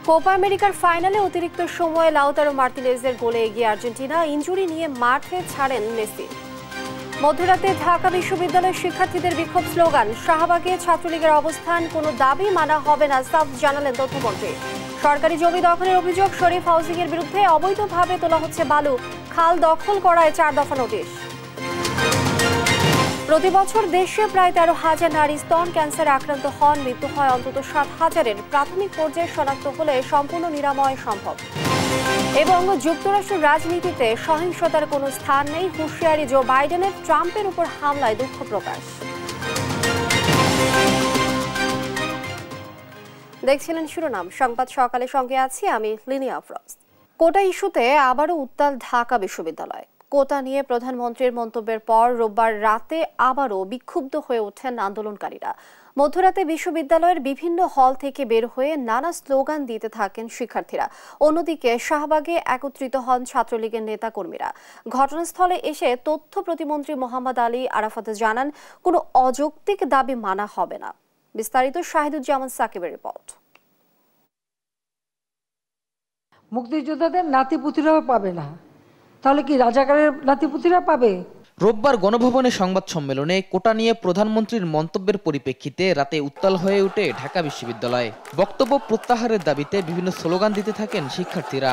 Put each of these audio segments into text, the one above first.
Copa আমেরিকার ফাইনালে অতিরিক্ত সময়ে লাউতারো মার্টিনেজের গোলে এগিয়ে আর্জেন্টিনা। ইনজুরি নিয়ে মাঠে ছাড়েন মেসি। মধ্যরাতে ঢাকা বিশ্ববিদ্যালয়ের শিক্ষার্থীদের বিক্ষোভ স্লোগান। শাহবাগে ছাত্রলীগের অবস্থান, কোনো দাবি মানা হবে না, সাফ জানালেন তথ্যমন্ত্রী। সরকারি জমি দখলের অভিযোগ, শরীফ হাউজিং এর বিরুদ্ধে অবৈধভাবে তোলা হচ্ছে বালু, খাল দখল করায় 4 দফা নোটিশ। প্রতি বছর দেশে প্রায় 13,000 নারী স্তন ক্যান্সারে আক্রান্ত হন। মৃত্যু হয় অন্তত 7,000-এর। প্রাথমিক পর্যায়ে শনাক্ত হলে সম্পূর্ণ নিরাময় সম্ভব। এবং যুক্তরাষ্ট্রের রাজনীতিতে সহিংসতার কোনো স্থান নেই, হুঁশিয়ারি জো বাইডেনের। ট্রাম্পের উপর হামলায় দুঃখ প্রকাশ। দেখছিলেন শিরোনাম সংবাদ সকালে, সঙ্গে আছি আমি লিনিয়া আফরোজ। কোটা ইস্যুতে আবারও উত্তাল ঢাকা বিশ্ববিদ্যালয়। কোটা নিয়ে প্রধানমন্ত্রীর মন্তব্যের পর রোববার রাতে আবারও বিক্ষুব্ধ হয়ে ওঠেন আন্দোলনকারীরা। মধ্যরাতে বিশ্ববিদ্যালয়ের বিভিন্ন হল থেকে বের হয়ে নানা স্লোগান দিতে থাকেন শিক্ষার্থীরা। অন্যদিকে শাহবাগে একত্রিত হন ছাত্রলীগের নেতাকর্মীরা। ঘটনাস্থলে এসে তথ্য প্রতিমন্ত্রী মোহাম্মদ আলী আরাফাত জানান, কোনো অযৌক্তিক দাবি মানা হবে না। বিস্তারিত শাহিদুজ্জামান সাকিবের রিপোর্ট। মুক্তিযোদ্ধাদের নাতিপুতিরাও পাবে না, তাহলে কি রাজাকারের নাতিপুতিরা পাবে? রোববার গণভবনে সংবাদ সম্মেলনে কোটা নিয়ে প্রধানমন্ত্রীর মন্তব্যের পরিপ্রেক্ষিতে রাতে উত্তাল হয়ে ওঠে ঢাকা বিশ্ববিদ্যালয়। বক্তব্য প্রত্যাহারের দাবিতে বিভিন্ন স্লোগান দিতে থাকেন শিক্ষার্থীরা।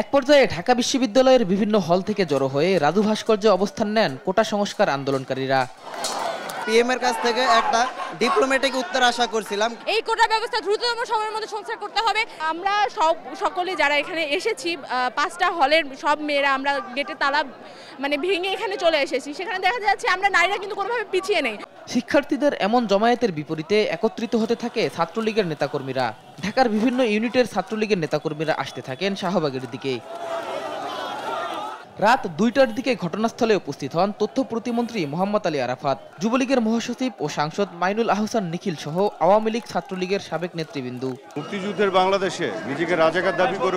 এক পর্যায়ে ঢাকা বিশ্ববিদ্যালয়ের বিভিন্ন হল থেকে জড়ো হয়ে রাজু ভাস্কর্যে অবস্থান নেন কোটা সংস্কার আন্দোলনকারীরা। পিএম এর কাছ থেকে একটা ডিপ্লোম্যাটিক উত্তর আশা করছিলাম। এই কোটা ব্যবস্থা দ্রুততম সময়ের মধ্যে সংস্কার করতে হবে। আমরা সকলে যারা এখানে এসেছি, 5টা হলের সব মেয়েরা আমরা গেটে তালা ভেঙে এখানে চলে এসেছি। সেখানে দেখা যাচ্ছে আমরা নারীরা কিন্তু কোনোভাবে পিছিয়ে নেই। শিক্ষার্থীদের এমন জমায়েতের বিপরীতে একত্রিত হতে থাকে ছাত্রলীগের নেতাকর্মীরা। ঢাকার বিভিন্ন ইউনিটের ছাত্রলীগের নেতাকর্মীরা আসতে থাকেন শাহবাগের দিকে। রাত 2টার দিকে ঘটনাস্থলে উপস্থিত হন তথ্য প্রতিমন্ত্রী মোহাম্মদ আলী আরাফাত, যুবলীগের মহাসচিব ও সাংসদ মাইনুল আহসান নিখিল সহ আওয়ামী লীগ ছাত্রলীগের সাবেক নেতৃবৃন্দ। মুক্তিযুদ্ধের বাংলাদেশে নিজেকে রাজাকার দাবি করে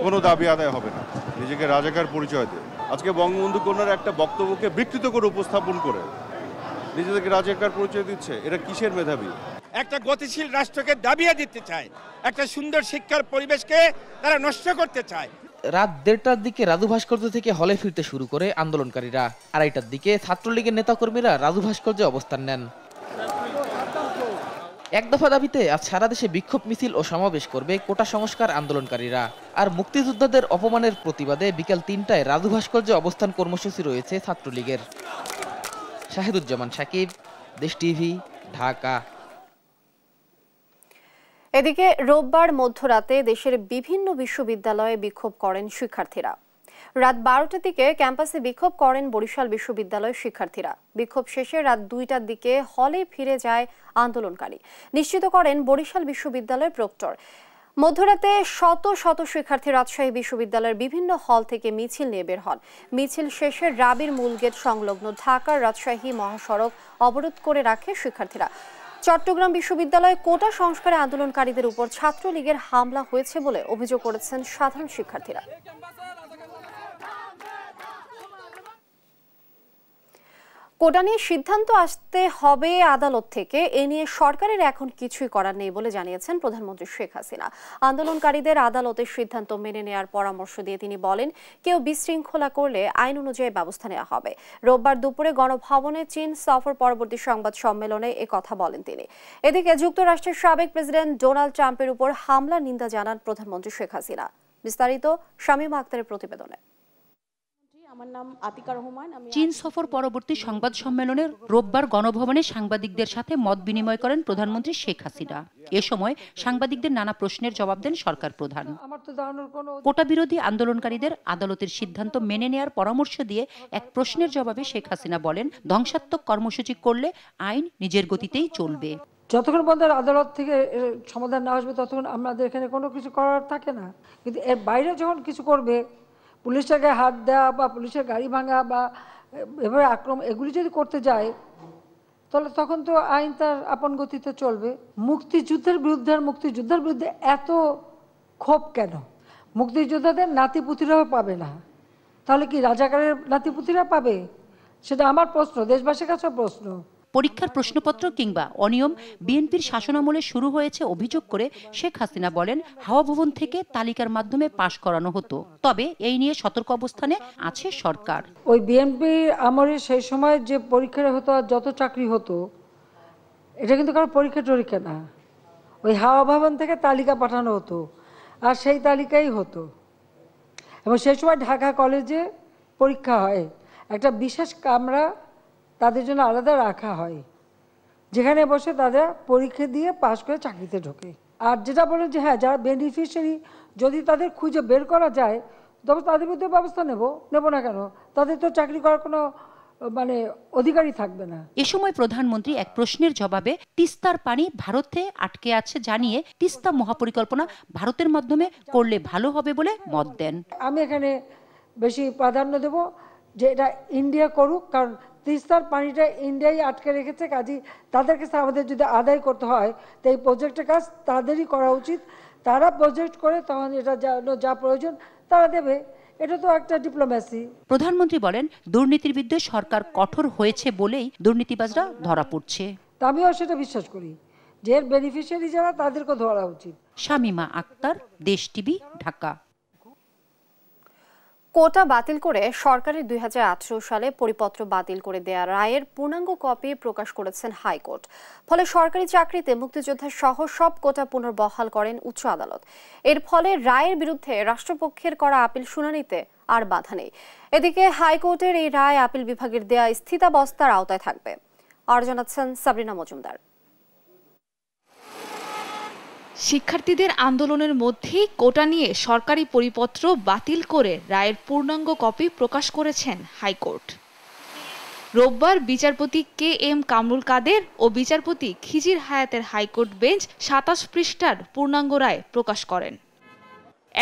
কোনো দাবি আদায় হবে না। নিজেকে রাজাকার পরিচয় দিয়ে আজকে বঙ্গবন্ধু কন্যার একটা বক্তব্যকে বিকৃত করে উপস্থাপন করে নিজেদেরকে রাজাকার পরিচয় দিচ্ছে। এরা কিসের মেধাবী? একটা গতিশীল রাষ্ট্রকে দাবিয়ে দিতে চায়, একটা সুন্দর শিক্ষার পরিবেশকে তারা নষ্ট করতে চায়। রাত 1:30টার দিকে রাজু ভাস্কর্য থেকে হলে ফিরতে শুরু করে আন্দোলনকারীরা। 2:30টার দিকে ছাত্রলীগের নেতাকর্মীরা রাজু ভাস্কর্যে অবস্থান নেন। এক দফা দাবিতে আজ সারা দেশে বিক্ষোভ মিছিল ও সমাবেশ করবে কোটা সংস্কার আন্দোলনকারীরা। আর মুক্তিযোদ্ধাদের অপমানের প্রতিবাদে বিকেল 3টায় রাজু ভাস্কর্যে অবস্থান কর্মসূচি রয়েছে ছাত্রলীগের। শাহিদুজ্জামান সাকিব, দেশ টিভি, ঢাকা। এদিকে রোববার মধ্যরাতে দেশের বিভিন্ন বিশ্ববিদ্যালয়ে বিক্ষোভ করেন শিক্ষার্থীরা। রাত 12টার দিকে ক্যাম্পাসে বিক্ষোভ করেন বরিশাল বিশ্ববিদ্যালয়ের শিক্ষার্থীরা। বিক্ষোভ শেষে রাত 2টার দিকে হলে ফিরে যায় আন্দোলনকারী, নিশ্চিত করেন বরিশাল বিশ্ববিদ্যালয়ের প্রক্টর। মধ্যরাতে শত শত শিক্ষার্থী রাজশাহী বিশ্ববিদ্যালয়ের বিভিন্ন হল থেকে মিছিল নিয়ে বের হন। মিছিল শেষে রাবির মূল গেট সংলগ্ন ঢাকার রাজশাহী মহাসড়ক অবরোধ করে রাখে শিক্ষার্থীরা। চট্টগ্রাম বিশ্ববিদ্যালয়ে কোটা সংস্কারে আন্দোলনকারীদের উপর ছাত্রলীগের হামলা হয়েছে বলে অভিযোগ করেছেন সাধারণ শিক্ষার্থীরা। কোটা নিয়ে সিদ্ধান্ত আসতে হবে আদালত থেকে, এ নিয়ে সরকারের এখন কিছুই করার নেই বলে জানিয়েছেন প্রধানমন্ত্রী শেখ হাসিনা। আন্দোলনকারীদের আদালতের সিদ্ধান্ত মেনে নেওয়ার পরামর্শ দিয়ে তিনি বলেন, কেউ বিশৃঙ্খলা করলে আইন অনুযায়ী ব্যবস্থা নেওয়া হবে। রোববার দুপুরে গণভবনে চীন সফর পরবর্তী সংবাদ সম্মেলনে কথা বলেন তিনি। এদিকে যুক্তরাষ্ট্রের সাবেক প্রেসিডেন্ট ডোনাল্ড ট্রাম্পের উপর হামলার নিন্দা জানান প্রধানমন্ত্রী শেখ হাসিনা। বিস্তারিত শামীমা আক্তারের প্রতিবেদনে। চীন সফর পরবর্তী সংবাদ সম্মেলনে রোববার গণভবনে সাংবাদিকদের সাথে মত বিনিময় করেন প্রধানমন্ত্রী শেখ হাসিনা। এ সময় সাংবাদিকদের নানা প্রশ্নের জবাব দেন সরকার প্রধান। কোটা বিরোধী আন্দোলনকারীদের আদালতের সিদ্ধান্ত মেনে নেওয়ার পরামর্শ দিয়ে এক প্রশ্নের জবাবে শেখ হাসিনা বলেন, ধ্বংসাত্মক কর্মসূচি করলে আইন নিজের গতিতেই চলবে। যতক্ষণ পর্যন্ত আদালত থেকে সমাধান না আসবে ততক্ষণ আমাদের এখানে কোনো কিছু করার থাকে না। কিন্তু এর বাইরে যখন কিছু করবে, পুলিশটাকে হাত দেওয়া বা পুলিশের গাড়ি ভাঙা বা এভাবে আক্রমণ, এগুলি যদি করতে যায় তাহলে তখন তো আইন তার আপন গতিতে চলবে। মুক্তিযুদ্ধের বিরুদ্ধে আর মুক্তিযোদ্ধার বিরুদ্ধে এত ক্ষোভ কেন? মুক্তিযোদ্ধাদের নাতিপুতিরাও পাবে না, তাহলে কি রাজাকারের নাতিপুতিরা পাবে? সেটা আমার প্রশ্ন, দেশবাসীর কাছে প্রশ্ন। পরীক্ষার প্রশ্নপত্র কিংবা অনিয়ম বিএনপির শাসনামলে শুরু হয়েছে অভিযোগ করে শেখ হাসিনা বলেন, হাওয়া ভবন থেকে তালিকার মাধ্যমে পাশ করানো হতো। তবে এই নিয়ে সতর্ক অবস্থানে আছে সরকার। ওই বিএনপি আমলে সেই সময় যে পরীক্ষা হতো আর যত চাকরি হতো, এটা কিন্তু কারো পরীক্ষা না, ওই হাওয়া ভবন থেকে তালিকা পাঠানো হতো আর সেই তালিকাই হতো। এবং সেই সময় ঢাকা কলেজে পরীক্ষা হয়, একটা বিশেষ কামরা তাদের জন্য আলাদা রাখা হয়, যেখানে বসে তারা পরীক্ষা দিয়ে পাশ করে চাকরিতে ঢোকে। আর যেটা বলেন যে হ্যাঁ, যারা বেনিফিশিয়ারি যদি তাদের খুঁজে বের করা যায় তবে তাদের বিরুদ্ধে ব্যবস্থা নেব না কেন? তাদের তো চাকরি করার কোনো অধিকারই থাকবে না। এ সময় প্রধানমন্ত্রী এক প্রশ্নের জবাবে তিস্তার পানি ভারতে আটকে আছে জানিয়ে তিস্তা মহাপরিকল্পনা ভারতের মাধ্যমে করলে ভালো হবে বলে মত দেন। আমি এখানে বেশি প্রাধান্য দেব যে এটা ইন্ডিয়া করুক, কারণ তিস্তার পানিটা ইন্ডিয়াই আটকে রেখেছে। কাজেই তাদের কাছে আমাদের যদি আদায় করতে হয় তো এই প্রজেক্টের কাজ তাদেরই করা উচিত। তারা প্রজেক্ট করে তখন এটা যা প্রয়োজন তারা দেবে। এটা তো একটা ডিপ্লোম্যাসি। প্রধানমন্ত্রী বলেন, দুর্নীতির বিরুদ্ধে সরকার কঠোর হয়েছে বলেই দুর্নীতিবাজরা ধরা পড়ছে। আমিও সেটা বিশ্বাস করি যে এর বেনিফিশিয়ারি যারা তাদেরকে ধরা উচিত। শামিমা আক্তার, দেশ টিভি, ঢাকা। কোটা বাতিল করে সরকারের 2018 সালে পরিপত্র বাতিল করে দেয়া রায়ের পূর্ণাঙ্গ কপি প্রকাশ করেছেন হাইকোর্ট। ফলে সরকারি চাকরিতে মুক্তিযোদ্ধা সহ সব কোটা পুনর্বহাল করেন উচ্চ আদালত। এর ফলে রায়ের বিরুদ্ধে রাষ্ট্রপক্ষের করা আপিল শুনানিতে আর বাধা নেই। এদিকে হাইকোর্টের এই রায় আপিল বিভাগের দেয়া স্থিতাবস্থার আওতায় থাকবে। আর জানাচ্ছেন সাবরিনা মজুমদার। শিক্ষার্থীদের আন্দোলনের মধ্যেই কোটা নিয়ে সরকারি পরিপত্র বাতিল করে রায়ের পূর্ণাঙ্গ কপি প্রকাশ করেছেন হাইকোর্ট। রোববার বিচারপতি KM কামরুল কাদের ও বিচারপতি খিজির হায়াতের হাইকোর্ট বেঞ্চ 27 পৃষ্ঠার পূর্ণাঙ্গ রায় প্রকাশ করেন।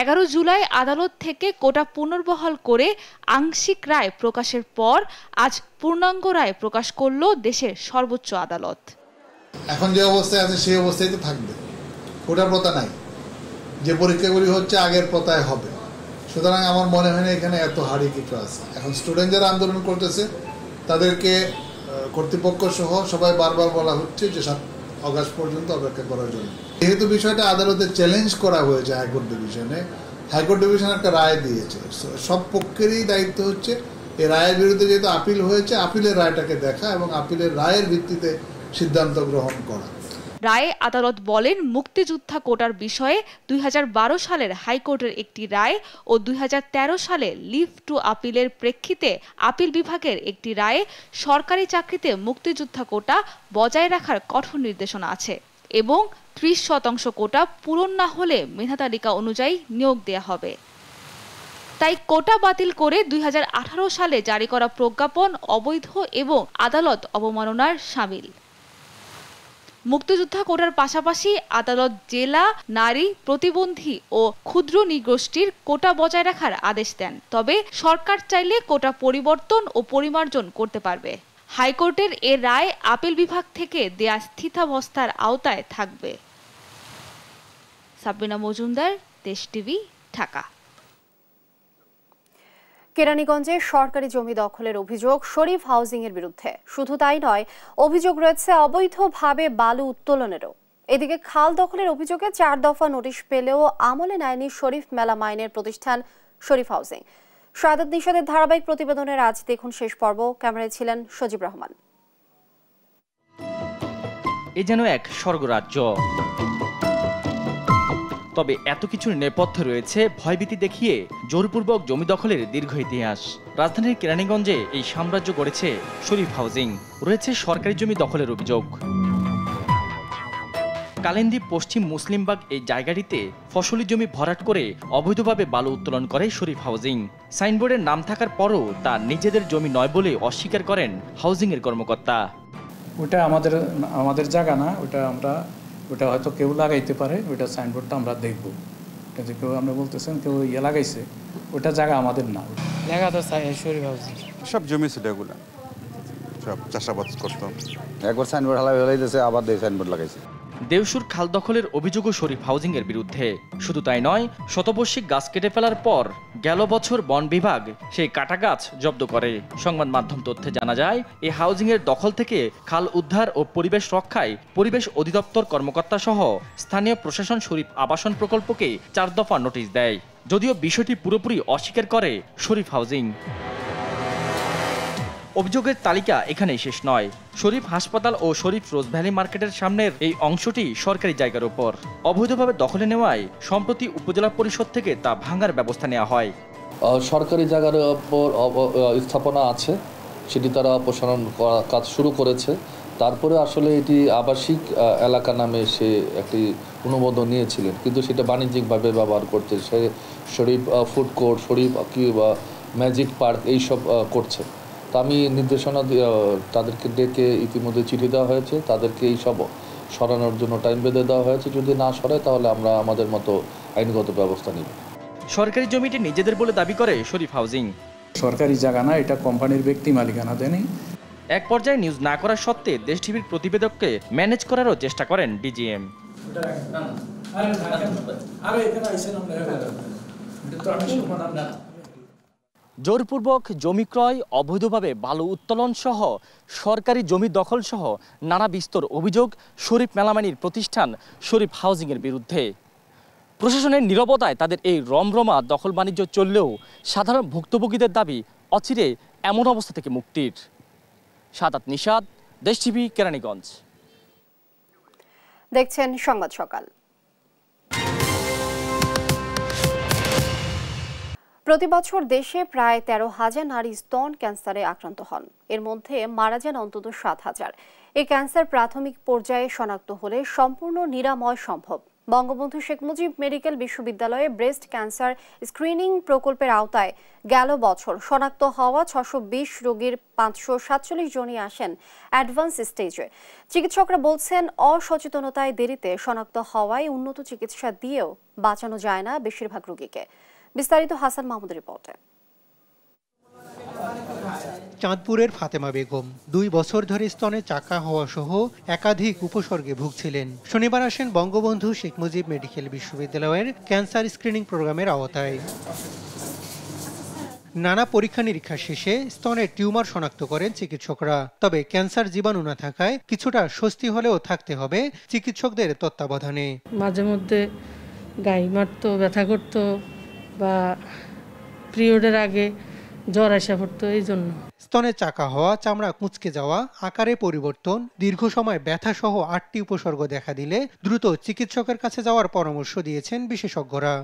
11 জুলাই আদালত থেকে কোটা পুনর্বহাল করে আংশিক রায় প্রকাশের পর আজ পূর্ণাঙ্গ রায় প্রকাশ করল দেশের সর্বোচ্চ আদালত। এখন যে অবস্থায় আছে সেই অবস্থায় তো থাকবে, কোটা প্রথা নাই, যে পরীক্ষাগুলি হচ্ছে আগের প্রথায় হবে। সুতরাং আমার মনে হয় না এখানে এত হাড়ি কিছু আছে। এখন স্টুডেন্ট যারা আন্দোলন করতেছে তাদেরকে কর্তৃপক্ষ সহ সবাই বারবার বলা হচ্ছে যে 7 আগস্ট পর্যন্ত অপেক্ষা করার জন্য। যেহেতু বিষয়টা আদালতে চ্যালেঞ্জ করা হয়েছে হাইকোর্ট ডিভিশনে, হাইকোর্ট ডিভিশন একটা রায় দিয়েছে, সব পক্ষেরই দায়িত্ব হচ্ছে এই রায়ের বিরুদ্ধে যেহেতু আপিল হয়েছে, আপিলের রায়টাকে দেখা এবং আপিলের রায়ের ভিত্তিতে সিদ্ধান্ত গ্রহণ করা। রায়ে আদালত বলেন, মুক্তিযোদ্ধা কোটার বিষয়ে 2012 সালের হাইকোর্টের একটি রায় ও 2013 সালে লিভ টু আপিলের প্রেক্ষিতে আপিল বিভাগের একটি রায়ে সরকারি চাকরিতে মুক্তিযোদ্ধা কোটা বজায় রাখার কঠোর নির্দেশনা আছে এবং 30% কোটা পূরণ না হলে মেধা তালিকা অনুযায়ী নিয়োগ দেয়া হবে। তাই কোটা বাতিল করে 2018 সালে জারি করা প্রজ্ঞাপন অবৈধ এবং আদালত অবমাননার শামিল। মুক্তিযোদ্ধা কোটার পাশাপাশি আদালত জেলা, নারী, প্রতিবন্ধী ও ক্ষুদ্র নৃগোষ্ঠীর কোটা বজায় রাখার আদেশ দেন। তবে সরকার চাইলে কোটা পরিবর্তন ও পরিমার্জন করতে পারবে। হাইকোর্টের এ রায় আপিল বিভাগ থেকে দেয়া স্থিতাবস্থার আওতায় থাকবে। সাবরিনা মজুমদার, দেশ টিভি, ঢাকা। কেরানীগঞ্জে সরকারি জমি দখলের অভিযোগ শরীফ হাউজিং এর বিরুদ্ধে। শুধু তাই নয়, অভিযোগ রয়েছে অবৈধভাবে বালু উত্তোলনেরও। এদিকে খাল দখলের অভিযোগে 4 দফা নোটিশ পেলেও আমলে নেয়নি শরীফ মেলামাইনের প্রতিষ্ঠান শরীফ হাউজিং। শাহাদাত নিশাদের ধারাবাহিক প্রতিবেদনের আজ দেখুন শেষ পর্ব। ক্যামেরায় ছিলেন সজীব রহমান। এ যেন এক স্বর্গরাজ্য, তবে এত কিছুর নেপথ্যে রয়েছে ভয়ভীতি দেখিয়ে জোরপূর্বক জমি দখলের দীর্ঘ ইতিহাস। রাজধানীর কেরানীগঞ্জে এই সাম্রাজ্য গড়েছে শরীফ হাউজিং। রয়েছে সরকারি জমি দখলের অভিযোগ। কালিন্দী পশ্চিম মুসলিমবাগ এই জায়গাটিতে ফসলি জমি ভরাট করে অবৈধভাবে বালু উত্তোলন করে শরীফ হাউজিং। সাইনবোর্ডের নাম থাকার পরও তা নিজেদের জমি নয় বলে অস্বীকার করেন হাউজিংয়ের কর্মকর্তা। ওটা আমাদের জায়গা না, ওটা হয়তো কেউ লাগাইতে পারে, ওটা সাইনবোর্ডটা আমরা দেখবো। এটা যে কেউ আমরা বলতেছেন কেউ লাগাইছে, ওটা জায়গা আমাদের না। জায়গা তো শরীফ হাউজিং সব জমি ছিল, এগুলো সব চাষাবাদ করতাম। একবার সাইনবোর্ড হালাই দিয়েছে, আবার সাইনবোর্ড লাগাইছে। দেওসুর খাল দখলের অভিযোগও শরীফ হাউজিংয়ের বিরুদ্ধে। শুধু তাই নয়, শতবর্ষিক গাছ কেটে ফেলার পর গেল বছর বন বিভাগ সেই কাটা গাছ জব্দ করে। সংবাদ মাধ্যম তথ্যে জানা যায়, এই হাউজিংয়ের দখল থেকে খাল উদ্ধার ও পরিবেশ রক্ষায় পরিবেশ অধিদপ্তর কর্মকর্তা সহ স্থানীয় প্রশাসন শরীফ আবাসন প্রকল্পকে 4 দফা নোটিশ দেয়। যদিও বিষয়টি পুরোপুরি অস্বীকার করে শরীফ হাউজিং। অভিযোগের তালিকা এখানেই শেষ নয়। শরীফ হাসপাতাল ও শরীফ রোজ ভ্যালি মার্কেটের সামনের এই অংশটি সরকারি জায়গার উপর অবৈধভাবে দখলে নেওয়ায় সম্প্রতি উপজেলা পরিষদ থেকে তা ভাঙার ব্যবস্থা নেওয়া হয়। সরকারি জায়গার উপর স্থাপনা আছে, সেটি তারা অপসারণ করা কাজ শুরু করেছে। তারপরে আসলে এটি আবাসিক এলাকা নামে সে একটি অনুমোদন নিয়েছিলেন, কিন্তু সেটা বাণিজ্যিকভাবে ব্যবহার করছে। সে শরীফ ফুড কোর্ট, শরীফ ম্যাজিক পার্ক এইসব করছে। তো আমি নির্দেশনা তাদেরকে ডেকে ইতিমধ্যে চিঠি দেওয়া হয়েছে, তাদেরকে এইসব সরানোর জন্য টাইম বেঁধে দেওয়া হয়েছে। যদি না সরায় তাহলে আমরা আমাদের মতো আইনগত ব্যবস্থা নিব। সরকারি জমিটি নিজেদের বলে দাবি করে শরীফ হাউজিং। সরকারি জায়গা না, এটা কোম্পানির ব্যক্তি মালিকানা দেয়নি। এক পর্যায়ে নিউজ না করা সত্ত্বে দেশ টিভির প্রতিবেদককে ম্যানেজ করারও চেষ্টা করেন ডিজিএম। জোরপূর্বক জমি ক্রয়, অবৈধভাবে বালু উত্তোলন সহ সরকারি জমি দখল সহ নানা বিস্তর অভিযোগ শরীফ মেলামানির প্রতিষ্ঠান শরীফ হাউজিংয়ের বিরুদ্ধে। প্রশাসনের নীরবতায় তাদের এই রমরমা দখল বাণিজ্য চললেও সাধারণ ভুক্তভোগীদের দাবি অচিরে এমন অবস্থা থেকে মুক্তির। সাদাত নিশাদ, দেশ টিভি, কেরানীগঞ্জ। দেখছেন সংবাদ সকাল। প্রতি বছর দেশে প্রায় 13,000 নারী স্তন ক্যান্সারে আক্রান্ত হন। এর মধ্যে মারা যান অন্তত 7,000। এই ক্যান্সার প্রাথমিক পর্যায়ে শনাক্ত হলে সম্পূর্ণ নিরাময় সম্ভব। বঙ্গবন্ধু শেখ মুজিব মেডিকেল বিশ্ববিদ্যালয়ে ব্রেস্ট ক্যান্সার স্ক্রিনিং প্রকল্পের আওতায় গেল বছর শনাক্ত হওয়া 620 রোগীর 547 জনই আসেন অ্যাডভান্স স্টেজে। চিকিৎসকরা বলছেন, অসচেতনতায় দেরিতে শনাক্ত হওয়ায় উন্নত চিকিৎসা দিয়েও বাঁচানো যায় না বেশিরভাগ রোগীকে। বিস্তারিত হাসান মাহমুদের রিপোর্টে। চাঁদপুরের ফাতেমা বেগম 2 বছর ধরে স্তনে চাকা হওয়া সহ একাধিক উপসর্গে ভুগছিলেন। শনিবার আসেন বঙ্গবন্ধু শেখ মুজিব মেডিকেল বিশ্ববিদ্যালয়ের ক্যান্সার স্ক্রিনিং প্রোগ্রামের আওতায়। নানা পরীক্ষা নিরীক্ষা শেষে স্তনের টিউমার শনাক্ত করেন চিকিৎসকরা। তবে ক্যান্সার জীবাণু না থাকায় কিছুটা স্বস্তি হলেও থাকতে হবে চিকিৎসকদের তত্ত্বাবধানে। মাঝে মধ্যে গায়ে মারতো, ব্যথা করতো বা পিরিয়ডের আগে জ্বর আসা পড়তো। এই জন্য স্তনে চাকা হওয়া, চামড়া কুঁচকে যাওয়া, আকারে পরিবর্তন, দীর্ঘ সময় ব্যথা সহ 8টি উপসর্গ দেখা দিলে দ্রুত চিকিৎসকের কাছে যাওয়ার পরামর্শ দিয়েছেন বিশেষজ্ঞরা।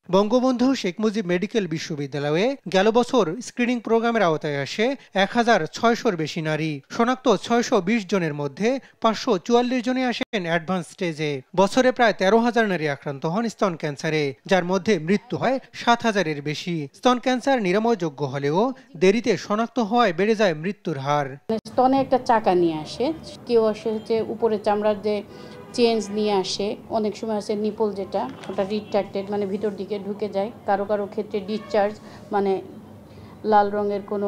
বঙ্গবন্ধু শেখ মুজিব মেডিকেল বিশ্ববিদ্যালয়ে গেল বছর স্ক্রিনিং প্রোগ্রামের আওতায় আসে 1,600-র বেশি নারী। শনাক্ত 620 জনের মধ্যে 544 জনই আসেন অ্যাডভান্স স্টেজে। বছরে প্রায় 13,000 নারী আক্রান্ত হন স্তন ক্যান্সারে, যার মধ্যে মৃত্যু হয় 7,000-এর বেশি। স্তন ক্যান্সার নিরাময়যোগ্য হলেও দেরিতে শনাক্ত হওয়ায় বেড়ে যায় মৃত্যুর হার। স্তনে একটা চাকা নিয়ে আসে, কেউ আসে যে উপরে চামড়ার যে চেঞ্জ নিয়ে আসে, অনেক সময় আছে নিপল, যেটা ওটা রিট্রাক্টেড মানে ভিতর দিকে ঢুকে যায়। কারো কারো ক্ষেত্রে ডিসচার্জ মানে লাল রঙের কোনো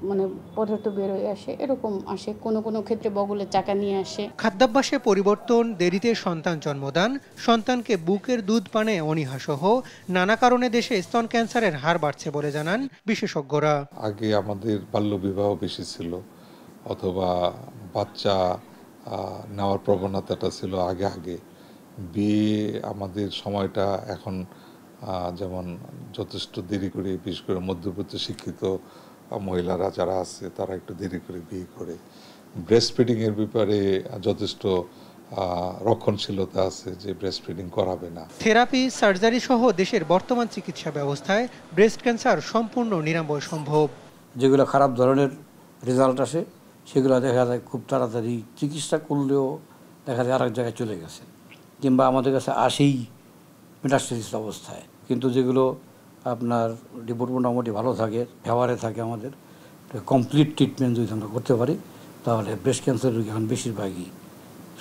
মানে পদার্থ বেরোয় আসে, এরকম আসে। কোনো কোনো ক্ষেত্রে বগলের চাকা নিয়ে আসে। খাদ্যাভ্যাসে পরিবর্তন, দেরিতে সন্তান জন্মদান, সন্তানকে বুকের দুধ পানে অনীহা সহ নানা কারণে দেশে স্তন ক্যান্সারের হার বাড়ছে বলে জানান বিশেষজ্ঞরা। আগে আমাদের বাল্যবিবাহ বেশি ছিল, অথবা বাচ্চা নেওয়ার প্রবণতাটা ছিল আগে। বিয়ে আমাদের সময়টা এখন যেমন যথেষ্ট দেরি করে, বিশেষ করে মধ্যবিত্ত শিক্ষিত মহিলারা যারা আছে তারা একটু দেরি করে বিয়ে করে। ব্রেস্ট ফিডিংয়ের ব্যাপারে যথেষ্ট রক্ষণশীলতা আছে যে ব্রেস্ট ফিডিং করাবে না। থেরাপি, সার্জারি সহ দেশের বর্তমান চিকিৎসা ব্যবস্থায় ব্রেস্ট ক্যান্সার সম্পূর্ণ নিরাময় সম্ভব। যেগুলো খারাপ ধরনের রেজাল্ট আসে সেগুলো দেখা যায় খুব তাড়াতাড়ি চিকিৎসা করলেও দেখা যায় আরেক জায়গায় চলে গেছে, কিংবা আমাদের কাছে আসেই মেটাস্টেসিস অবস্থায়। কিন্তু যেগুলো আপনার রিপোর্ট মোটামুটি ভালো থাকে, ব্যবহারে থাকে, আমাদের কমপ্লিট ট্রিটমেন্ট যদি আমরা করতে পারি তাহলে ব্রেস্ট ক্যান্সার রোগী এখন বেশিরভাগই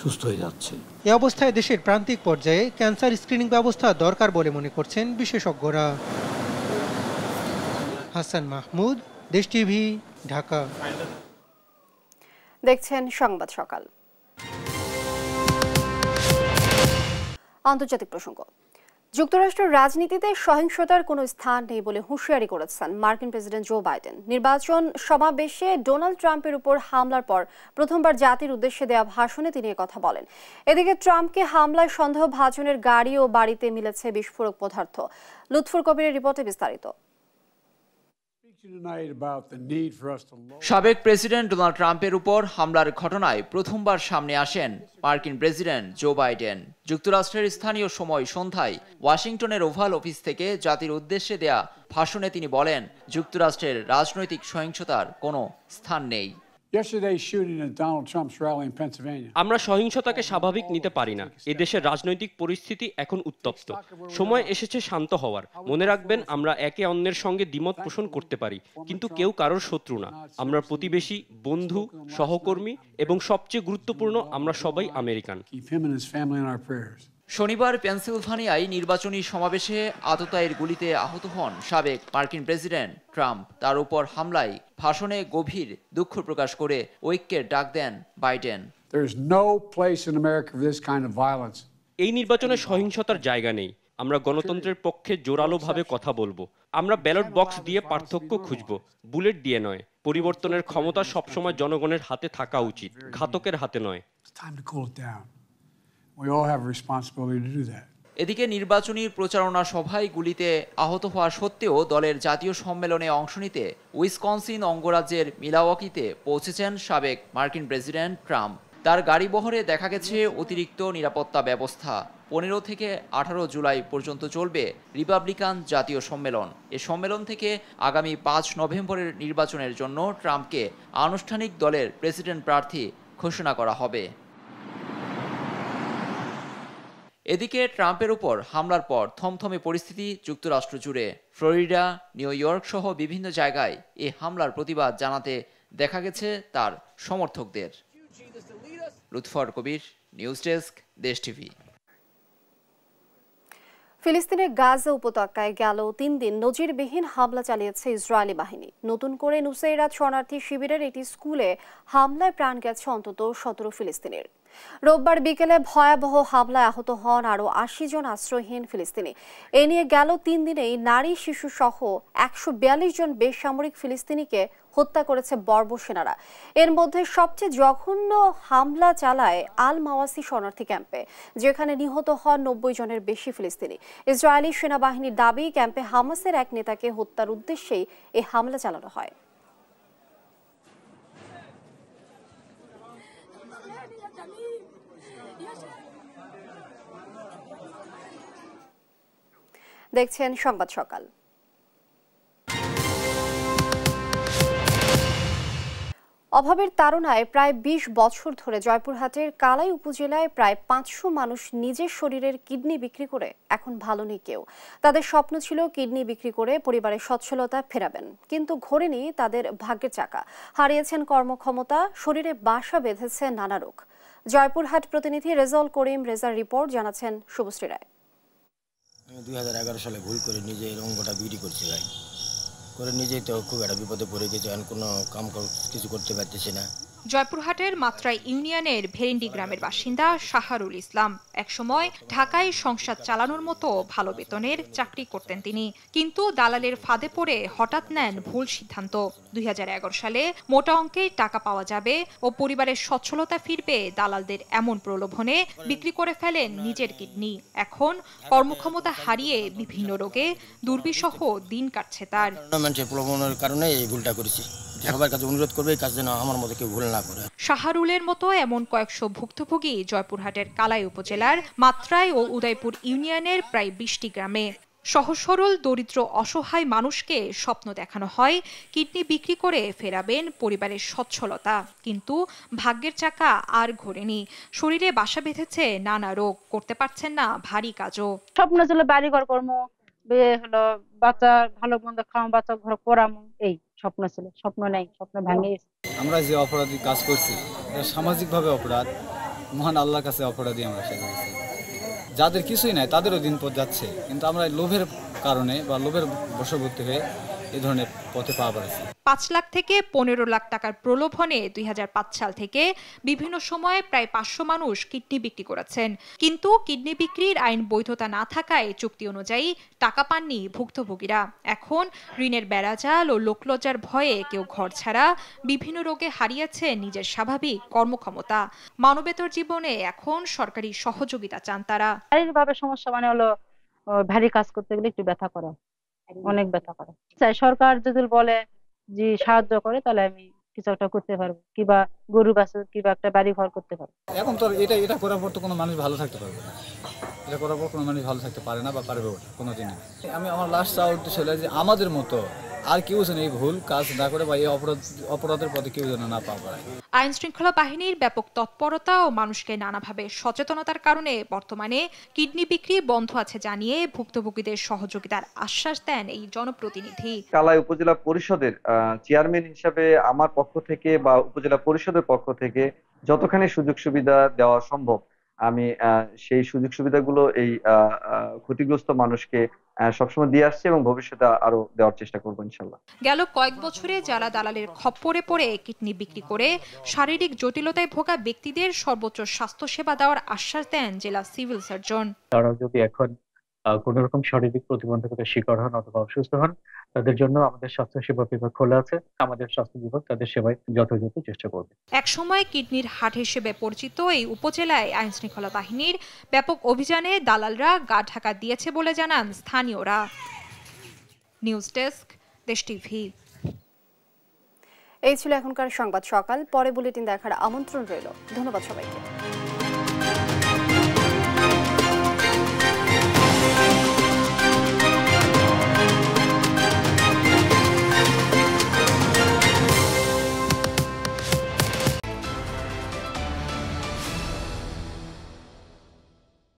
সুস্থ হয়ে যাচ্ছে। এই অবস্থায় দেশের প্রান্তিক পর্যায়ে ক্যান্সার স্ক্রিনিং ব্যবস্থা দরকার বলে মনে করছেন বিশেষজ্ঞরা। হাসান মাহমুদ, দেশ টিভি, ঢাকা। দেখছেন সংবাদ সকাল। আন্তর্জাতিক প্রসঙ্গ। যুক্তরাষ্ট্রের রাজনীতিতে সহিংসতার কোনো স্থান নেই বলে হুঁশিয়ারি করেছেন মার্কিন প্রেসিডেন্ট জো বাইডেন। নির্বাচন সমাবেশে ডোনাল্ড ট্রাম্পের উপর হামলার পর প্রথমবার জাতির উদ্দেশ্যে দেওয়া ভাষণে তিনি কথা বলেন। এদিকে ট্রাম্পকে হামলায় সন্দেহভাজনের গাড়ি ও বাড়িতে মিলেছে বিস্ফোরক পদার্থ। লুৎফুর কবিরের রিপোর্টে বিস্তারিত। সাবেক প্রেসিডেন্ট ডোনাল্ড ট্রাম্পের উপর হামলার ঘটনায় প্রথমবার সামনে আসেন মার্কিন প্রেসিডেন্ট জো বাইডেন। যুক্তরাষ্ট্রের স্থানীয় সময় সন্ধ্যায় ওয়াশিংটনের ওভাল অফিস থেকে জাতির উদ্দেশ্যে দেয়া ভাষণে তিনি বলেন, যুক্তরাষ্ট্রের রাজনৈতিক সহিংসতার কোনো স্থান নেই। আমরা সহিংসতাকে স্বাভাবিক নিতে পারি না। এদেশের রাজনৈতিক পরিস্থিতি এখন উত্তপ্ত। সময় এসেছে শান্ত হওয়ার। মনে রাখবেন, আমরা একে অন্যের সঙ্গে দ্বিমত পোষণ করতে পারি, কিন্তু কেউ কারোর শত্রু না। আমরা প্রতিবেশী, বন্ধু, সহকর্মী এবং সবচেয়ে গুরুত্বপূর্ণ, আমরা সবাই আমেরিকান। শনিবার পেনসিলভানিয়ায় নির্বাচনী সমাবেশে আততায়ীর গুলিতে আহত হন সাবেক মার্কিন প্রেসিডেন্ট ট্রাম্প। তার উপর হামলায় ভাষণে গভীর দুঃখ প্রকাশ করে ঐক্যের ডাক দেন বাইডেন। এই নির্বাচনে সহিংসতার জায়গা নেই। আমরা গণতন্ত্রের পক্ষে জোরালোভাবে কথা বলবো। আমরা ব্যালট বক্স দিয়ে পার্থক্য খুঁজব, বুলেট দিয়ে নয়। পরিবর্তনের ক্ষমতা সবসময় জনগণের হাতে থাকা উচিত, ঘাতকের হাতে নয়। এদিকে নির্বাচনী প্রচারণা সভায় গুলিতে আহত হওয়া সত্ত্বেও দলের জাতীয় সম্মেলনে অংশ নিতে উইসকনসিন অঙ্গরাজ্যের মিলাওয়াকিতে পৌঁছেছেন সাবেক মার্কিন প্রেসিডেন্ট ট্রাম্প। তার গাড়িবহরে দেখা গেছে অতিরিক্ত নিরাপত্তা ব্যবস্থা। 15 থেকে 18 জুলাই পর্যন্ত চলবে রিপাবলিকান জাতীয় সম্মেলন। এ সম্মেলন থেকে আগামী 5 নভেম্বরের নির্বাচনের জন্য ট্রাম্পকে আনুষ্ঠানিক দলের প্রেসিডেন্ট প্রার্থী ঘোষণা করা হবে। এদিকে ট্রাম্পের উপর হামলার পর থমথমে পরিস্থিতি যুক্তরাষ্ট্র জুড়ে। ফ্লোরিডা, নিউ ইয়র্ক সহ বিভিন্ন জায়গায় এ হামলার প্রতিবাদ জানাতে দেখা গেছে তার সমর্থকদের। লুৎফর কবির, নিউজ ডেস্ক, দেশ টিভি। ফিলিস্তিনের গাজা উপত্যকায় গেল 3 দিন নজিরবিহীন হামলা চালিয়েছে ইসরায়েলি বাহিনী। নতুন করে নুসাইরাত শরণার্থী শিবিরের একটি স্কুলে হামলায় প্রাণ গেছে অন্তত 17 ফিলিস্তিনির। রোববার বিকেলে ভয়াবহ হামলায় আহত হন আরও 80 জন আশ্রয়হীন ফিলিস্তিনি। এ নিয়ে গেল 3 দিনেই নারী, শিশু সহ 142 জন বেসামরিক ফিলিস্তিনিকে হত্যা করেছে বর্বর সেনারা। এর মধ্যে সবচেয়ে জঘন্য হামলা চালায় আল মাওয়াসি শরণার্থী ক্যাম্পে, যেখানে নিহত হন 90 জনের বেশি ফিলিস্তিনি। ইসরায়েলি সেনাবাহিনীর দাবি, ক্যাম্পে হামাসের এক নেতাকে হত্যার উদ্দেশ্যেই এই হামলা চালানো হয়। দেখছেন সংবাদ সকাল। অভাবের তাড়নায় প্রায় 20 বছর ধরে জয়পুরহাটের কালাই উপজেলায় প্রায় 500 মানুষ নিজের শরীরের কিডনি বিক্রি করে এখন ভালো নেই কেউ। তাদের স্বপ্ন ছিল কিডনি বিক্রি করে পরিবারের সচ্ছলতা ফেরাবেন, কিন্তু ঘোরেনি তাদের ভাগ্যের চাকা। হারিয়েছেন কর্মক্ষমতা, শরীরে বাসা বেঁধেছে নানা রোগ। জয়পুরহাট প্রতিনিধি রেজাউল করিম রেজার রিপোর্ট, জানাচ্ছেন শুভশ্রী রায়। আমি 2011 সালে ভুল করে নিজে এই অঙ্গটা বিক্রি করছি ভাই, করে নিজেই তো খুব একটা বিপদে পড়ে গেছে, আর কোনো কাম কিছু করতে পারতেছি না। জয়পুরহাটের মাত্রাই ইউনিয়নের ভেরেন্ডি গ্রামের বাসিন্দা শাহারুল ইসলাম একসময় ঢাকায় সংসার চালানোর মতো ভালো বেতনের চাকরি করতেন তিনি, কিন্তু দালালের ফাঁদে পড়ে হঠাৎ নেন ভুল সিদ্ধান্ত। 2011 সালে মোটা অঙ্কের টাকা পাওয়া যাবে ও পরিবারের সচ্ছলতা ফিরবে, দালালদের এমন প্রলোভনে বিক্রি করে ফেলেন নিজের কিডনি। এখন কর্মক্ষমতা হারিয়ে বিভিন্ন রোগে দুর্বিষহ দিন কাটছে তার। মানুষের প্রলোভনের কারণে এই ভুলটা করেছি। সবার কাছে অনুরোধ করবে এই কাজ যেন আমার মতো কেউ ভুল না করে। শাহারুলের মতো এমন কয়েকশো ভুক্তভোগী জয়পুরহাটের কালাই উপজেলার মাত্রাই ও উদয়পুর ইউনিয়নের প্রায় 20টি গ্রামে। সহজ সরল দরিদ্র অসহায় মানুষকে স্বপ্ন দেখানো হয় কিডনি বিক্রি করে ফেরাবেন পরিবারের সচ্ছলতা, কিন্তু ভাগ্যের চাকা আর ঘোরেনি। শরীরে বাসা বেঁধেছে নানা রোগ, করতে পারছেন না ভারী কাজও। স্বপ্ন ছিল বাড়িঘর কর্ম, হলো বাচ্চা ভালো মন্দ খাওয়া, বাচ্চা ঘর পড়ামো, এই স্বপ্ন ছিল। স্বপ্ন নাই, স্বপ্ন ভেঙে গেছে। আমরা যে অপরাধী কাজ করছি এটা সামাজিকভাবে অপরাধ, মহান আল্লাহর কাছে অপরাধী আমরা সেজে গেছি। যাদের কিছুই নাই তাদেরও দিন পর যাচ্ছে, কিন্তু আমরা লোভের কারণে বা লোভের বশবর্তী হয়ে এই ধরনের পথে পা বাড়াচ্ছি। 5 লাখ থেকে 15 লাখ টাকার প্রলোভনে 2005 সাল থেকে বিভিন্ন সময়ে প্রায় 500 মানুষ কিডনি বিক্রি করেছেন, কিন্তু কিডনি বিক্রির আইন বৈধতা না থাকায় চুক্তি অনুযায়ী টাকা পাননি ভুক্তভোগীরা। এখন ঋণের বেড়াজাল ও লোকলজ্জার ভয়ে কেউ ঘর ছাড়া বিভিন্ন রোগে হারিয়েছে নিজের স্বাভাবিক কর্মক্ষমতা। মানবেতর জীবনে এখন সরকারি সহযোগিতা চান তারা। শারীরিকভাবে সমস্যা মানে হলো ভারী কাজ করতে গেলে একটু ব্যথা করে, অনেক ব্যথা করে। সরকার যদি বলে যে সাহায্য করে তাহলে আমি কিছু একটা করতে পারবো, কিবা গরু বাছুর কিবা একটা বাড়ি ঘর করতে পারবো। এখন তো এটা করার পর তো কোনো মানুষ ভালো থাকতে পারবে না, এটা করার পর কোনো মানুষ ভালো থাকতে পারে না বা পারবে ওটা কোনোদিনই। আমি আমার লাস্ট চাওয়ার উদ্দেশ্য হলো যে আমাদের মতো আর কেউ যেন এই ভুল কাজ না করে বা এই অপরাধের পথে কেউ যেন না পা বাড়ায়। আইন শৃঙ্খলা বাহিনীর ব্যাপক তৎপরতা ও মানুষকে নানাভাবে সচেতনতার কারণে বর্তমানে কিডনি বিক্রি বন্ধ আছে জানিয়ে ভুক্তভোগীদের সহযোগিতার আশ্বাস দেন এই জনপ্রতিনিধি। কালাই উপজেলা পরিষদের চেয়ারম্যান হিসেবে আমার পক্ষ থেকে বা উপজেলা পরিষদের পক্ষ থেকে যতখানি সুযোগ সুবিধা দেওয়া সম্ভব আমি সেই সুযোগ সুবিধাগুলো এই ক্ষতিগ্রস্ত মানুষকে সবসময় দিয়ে আসছি এবং ভবিষ্যতে আরো দেওয়ার চেষ্টা করবো ইনশাল্লাহ। গেল কয়েক বছরে যারা দালালের খপ্পরে পড়ে কিডনি বিক্রি করে শারীরিক জটিলতায় ভোগা ব্যক্তিদের সর্বোচ্চ স্বাস্থ্য সেবা দেওয়ার আশ্বাস দেন জেলা সিভিল সার্জন। তারা যদি এখন কোন রকম শারীরিক প্রতিবন্ধকতার শিকার হন অথবা অসুস্থ হন, তাদের জন্য আমাদের স্বাস্থ্য সেবা বিভাগ খোলা আছে। আমাদের স্বাস্থ্য বিভাগ তাদের সেবায় যথাযথ চেষ্টা করবে। একসময় কিডনির হাট হিসেবে পরিচিত এই উপজেলায় আইন শৃঙ্খলা বাহিনীর ব্যাপক অভিযানে দালালরা গা ঢাকা দিয়েছে বলে জানান স্থানীয়রা। নিউজ ডেস্ক, দেশ টিভি। এই ছিল এখনকার সংবাদ সকাল। পরে বুলেটিন দেখার আমন্ত্রণ রইল। ধন্যবাদ সবাইকে।